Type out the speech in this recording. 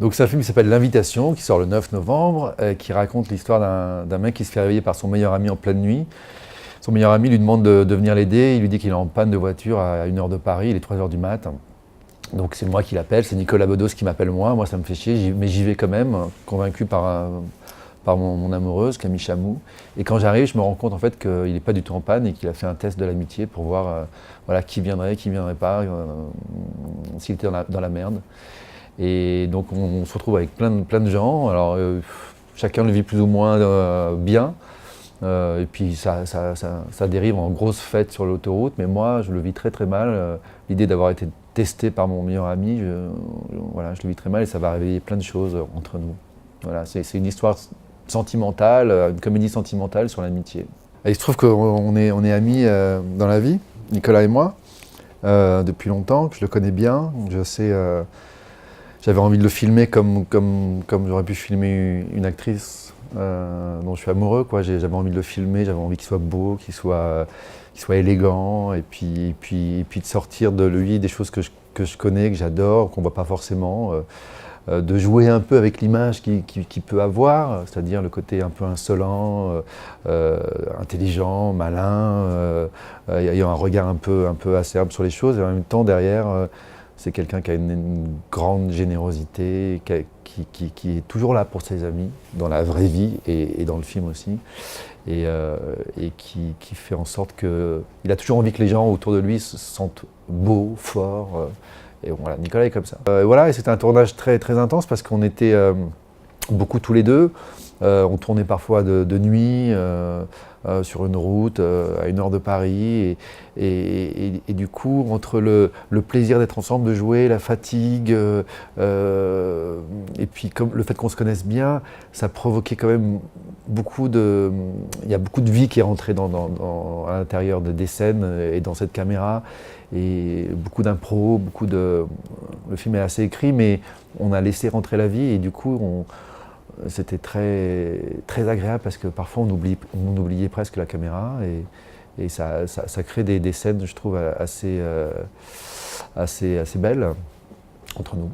Donc c'est un film qui s'appelle L'Invitation, qui sort le 9 novembre, qui raconte l'histoire d'un mec qui se fait réveiller par son meilleur ami en pleine nuit. Son meilleur ami lui demande de venir l'aider, il lui dit qu'il est en panne de voiture à 1h de Paris, il est 3h du mat'. Donc c'est moi qui l'appelle, c'est Nicolas Bedos qui m'appelle moi ça me fait chier, mais j'y vais quand même, convaincu par mon amoureuse, Camille Chamou. Et quand j'arrive, je me rends compte en fait qu'il n'est pas du tout en panne et qu'il a fait un test de l'amitié pour voir voilà, qui viendrait pas, s'il était dans la merde. Et donc on se retrouve avec plein de gens, alors chacun le vit plus ou moins bien. Et puis ça dérive en grosse fête sur l'autoroute, mais moi je le vis très mal. L'idée d'avoir été testé par mon meilleur ami, voilà, je le vis très mal et ça va réveiller plein de choses entre nous. Voilà, c'est une histoire sentimentale, une comédie sentimentale sur l'amitié. Et il se trouve qu'on est amis dans la vie, Nicolas et moi, depuis longtemps, que je le connais bien. Je sais, j'avais envie de le filmer comme j'aurais pu filmer une actrice dont je suis amoureux, quoi. J'avais envie de le filmer, j'avais envie qu'il soit beau, qu'il soit élégant, et puis de sortir de lui des choses que je connais, que j'adore, qu'on ne voit pas forcément, de jouer un peu avec l'image qu'il peut avoir, c'est-à-dire le côté un peu insolent, intelligent, malin, ayant un regard un peu acerbe sur les choses, et en même temps derrière, c'est quelqu'un qui a une grande générosité, qui est toujours là pour ses amis, dans la vraie vie et dans le film aussi, et qui fait en sorte qu'il a toujours envie que les gens autour de lui se sentent beaux, forts. Et voilà, Nicolas est comme ça. Voilà, et c'était un tournage très intense parce qu'on était beaucoup tous les deux. On tournait parfois de nuit, sur une route, à 1h de Paris. Et du coup, entre le plaisir d'être ensemble, de jouer, la fatigue, et puis comme le fait qu'on se connaisse bien, ça provoquait quand même il y a beaucoup de vie qui est rentrée à l'intérieur des scènes et dans cette caméra. Et beaucoup d'impro, le film est assez écrit, mais on a laissé rentrer la vie et du coup, c'était très agréable parce que parfois on oubliait presque la caméra et ça crée des scènes, je trouve, assez belles entre nous.